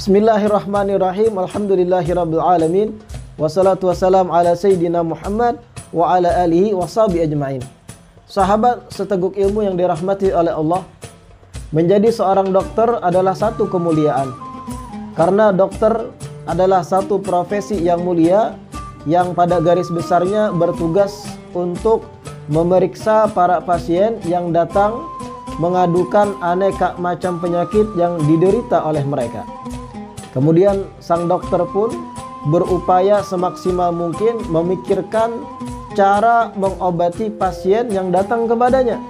Bismillahirrahmanirrahim. Alhamdulillahirabbil alamin. Wassalatu wassalam ala sayyidina Muhammad wa ala alihi washabihi ajmain. Sahabat seteguk ilmu yang dirahmati oleh Allah, menjadi seorang dokter adalah satu kemuliaan. Karena dokter adalah satu profesi yang mulia yang pada garis besarnya bertugas untuk memeriksa para pasien yang datang mengadukan aneka macam penyakit yang diderita oleh mereka. Kemudian sang dokter pun berupaya semaksimal mungkin memikirkan cara mengobati pasien yang datang kepadanya.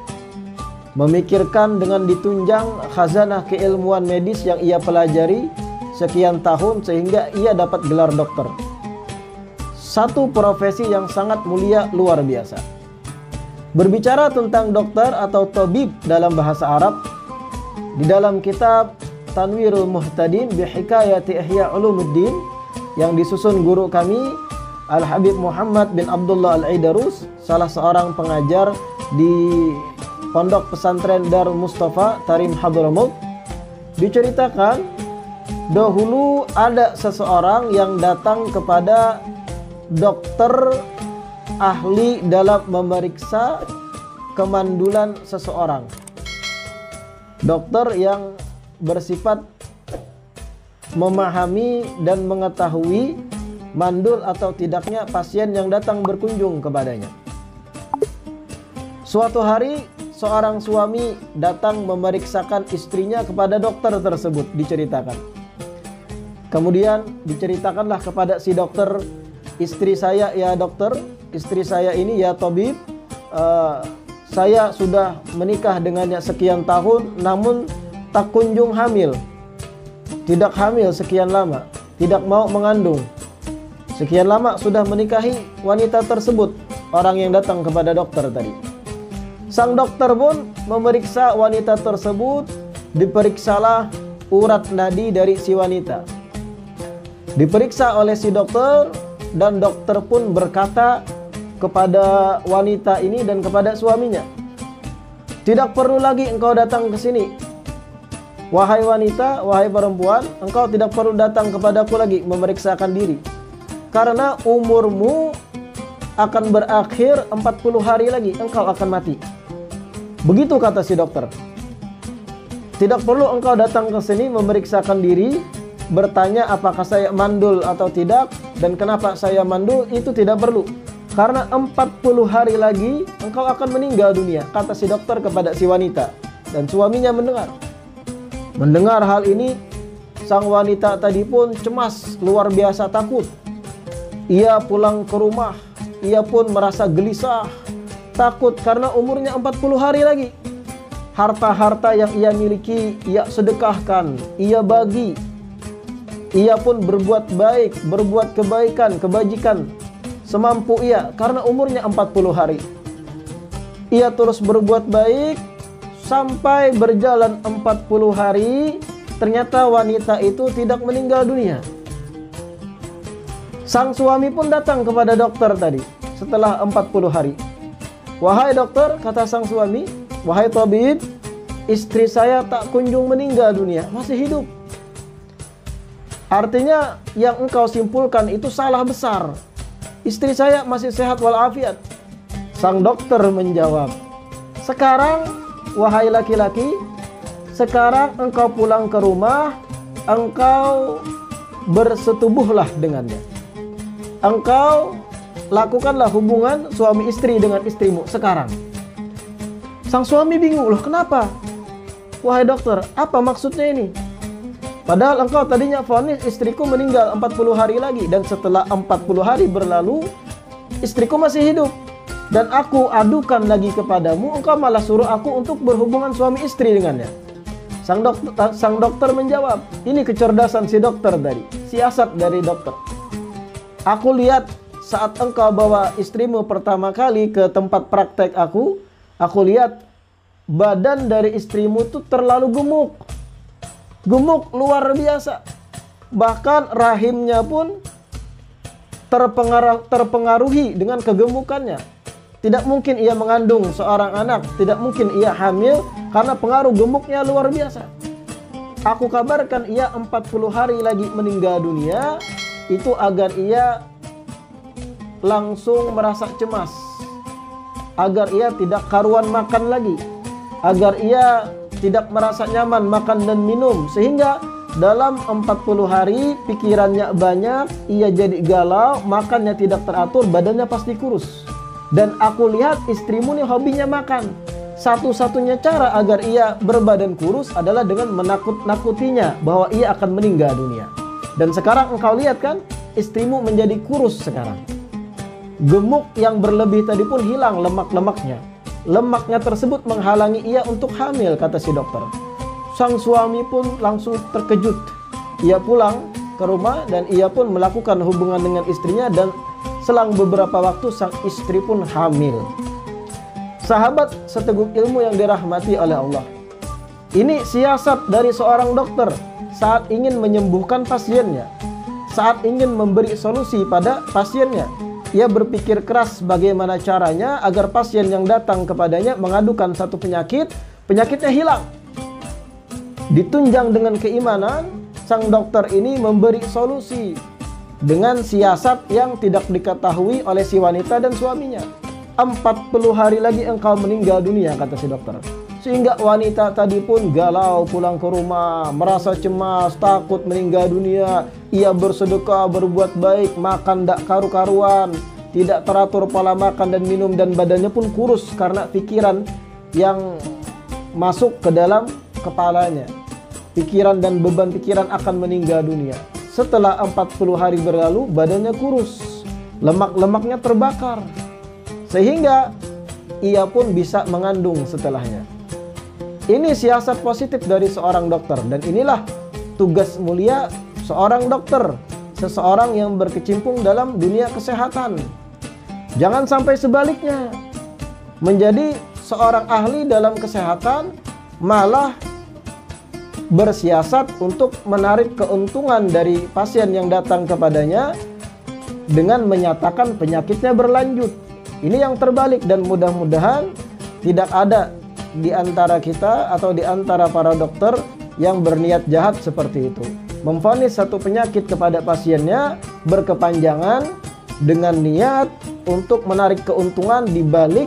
Memikirkan dengan ditunjang khazanah keilmuan medis yang ia pelajari sekian tahun sehingga ia dapat gelar dokter. Satu profesi yang sangat mulia luar biasa. Berbicara tentang dokter atau tabib dalam bahasa Arab, di dalam kitab Tanwirul Muhtadin bi Hikayati Ihya Ulumuddin yang disusun guru kami Al-Habib Muhammad bin Abdullah Al-Aidarus, salah seorang pengajar di Pondok Pesantren Darul Mustafa Tarim Hadramaut, diceritakan dahulu ada seseorang yang datang kepada dokter ahli dalam memeriksa kemandulan seseorang. Dokter yang bersifat memahami dan mengetahui mandul atau tidaknya pasien yang datang berkunjung kepadanya. Suatu hari seorang suami datang memeriksakan istrinya kepada dokter tersebut, diceritakan. Kemudian diceritakanlah kepada si dokter, istri saya ya dokter, istri saya ini ya tabib, saya sudah menikah dengannya sekian tahun namun tak kunjung hamil. Tidak hamil sekian lama, tidak mau mengandung. Sekian lama sudah menikahi wanita tersebut, orang yang datang kepada dokter tadi. Sang dokter pun memeriksa wanita tersebut, diperiksalah urat nadi dari si wanita. Diperiksa oleh si dokter, dan dokter pun berkata kepada wanita ini dan kepada suaminya, tidak perlu lagi engkau datang ke sini. Wahai wanita, wahai perempuan, engkau tidak perlu datang kepadaku lagi memeriksakan diri. Karena umurmu akan berakhir 40 hari lagi, engkau akan mati. Begitu kata si dokter. Tidak perlu engkau datang ke sini memeriksakan diri, bertanya apakah saya mandul atau tidak, dan kenapa saya mandul, itu tidak perlu. Karena 40 hari lagi engkau akan meninggal dunia, kata si dokter kepada si wanita. Dan suaminya mendengar. Mendengar hal ini, sang wanita tadi pun cemas, luar biasa takut. Ia pulang ke rumah, ia pun merasa gelisah, takut karena umurnya 40 hari lagi. Harta-harta yang ia miliki, ia sedekahkan, ia bagi. Ia pun berbuat baik, berbuat kebaikan, kebajikan semampu ia karena umurnya 40 hari. Ia terus berbuat baik sampai berjalan 40 hari, ternyata wanita itu tidak meninggal dunia. Sang suami pun datang kepada dokter tadi setelah 40 hari. Wahai dokter, kata sang suami, wahai tabib, istri saya tak kunjung meninggal dunia, masih hidup. Artinya yang engkau simpulkan itu salah besar. Istri saya masih sehat walafiat. Sang dokter menjawab, sekarang wahai laki-laki, sekarang engkau pulang ke rumah, engkau bersetubuhlah dengannya. Engkau lakukanlah hubungan suami istri dengan istrimu sekarang. Sang suami bingung, loh kenapa? Wahai dokter, apa maksudnya ini? Padahal engkau tadinya vonis istriku meninggal 40 hari lagi, dan setelah 40 hari berlalu istriku masih hidup, dan aku adukan lagi kepadamu, engkau malah suruh aku untuk berhubungan suami istri dengannya. Sang dokter menjawab, ini kecerdasan si dokter tadi, siasat dari dokter. Aku lihat saat engkau bawa istrimu pertama kali ke tempat praktek aku lihat badan dari istrimu itu terlalu gemuk. Gemuk luar biasa. Bahkan rahimnya pun terpengaruhi dengan kegemukannya. Tidak mungkin ia mengandung seorang anak, tidak mungkin ia hamil karena pengaruh gemuknya luar biasa. aku kabarkan ia 40 hari lagi meninggal dunia, itu agar ia langsung merasa cemas, agar ia tidak karuan makan lagi, agar ia tidak merasa nyaman makan dan minum, sehingga dalam 40 hari pikirannya banyak, ia jadi galau, makannya tidak teratur, badannya pasti kurus. Dan aku lihat istrimu nih hobinya makan. Satu-satunya cara agar ia berbadan kurus adalah dengan menakut-nakutinya bahwa ia akan meninggal dunia. Dan sekarang engkau lihat kan, istrimu menjadi kurus sekarang. Gemuk yang berlebih tadi pun hilang lemak-lemaknya. Lemaknya tersebut menghalangi ia untuk hamil, kata si dokter. Sang suami pun langsung terkejut. Ia pulang ke rumah dan ia pun melakukan hubungan dengan istrinya, dan selang beberapa waktu sang istri pun hamil. Sahabat seteguk ilmu yang dirahmati oleh Allah, ini siasat dari seorang dokter saat ingin menyembuhkan pasiennya, saat ingin memberi solusi pada pasiennya. Ia berpikir keras bagaimana caranya agar pasien yang datang kepadanya mengadukan satu penyakit, penyakitnya hilang. Ditunjang dengan keimanan, sang dokter ini memberi solusi dengan siasat yang tidak diketahui oleh si wanita dan suaminya. 40 hari lagi engkau meninggal dunia, kata si dokter. Sehingga wanita tadi pun galau pulang ke rumah, merasa cemas, takut meninggal dunia. Ia bersedekah, berbuat baik, makan tak karu-karuan, tidak teratur pola makan dan minum, dan badannya pun kurus karena pikiran yang masuk ke dalam kepalanya. Pikiran dan beban pikiran akan meninggal dunia. Setelah 40 hari berlalu, badannya kurus, lemak-lemaknya terbakar, sehingga ia pun bisa mengandung setelahnya. Ini siasat positif dari seorang dokter, dan inilah tugas mulia seorang dokter, seseorang yang berkecimpung dalam dunia kesehatan. Jangan sampai sebaliknya, menjadi seorang ahli dalam kesehatan malah bersiasat untuk menarik keuntungan dari pasien yang datang kepadanya dengan menyatakan penyakitnya berlanjut. Ini yang terbalik, dan mudah-mudahan tidak ada di antara kita atau di antara para dokter yang berniat jahat seperti itu, memvonis satu penyakit kepada pasiennya berkepanjangan dengan niat untuk menarik keuntungan di balik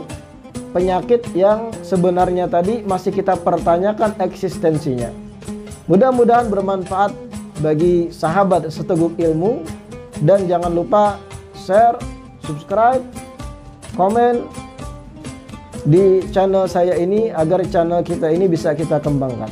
penyakit yang sebenarnya tadi masih kita pertanyakan eksistensinya. Mudah-mudahan bermanfaat bagi sahabat seteguk ilmu, dan jangan lupa share, subscribe, komen di channel saya ini agar channel kita ini bisa kita kembangkan.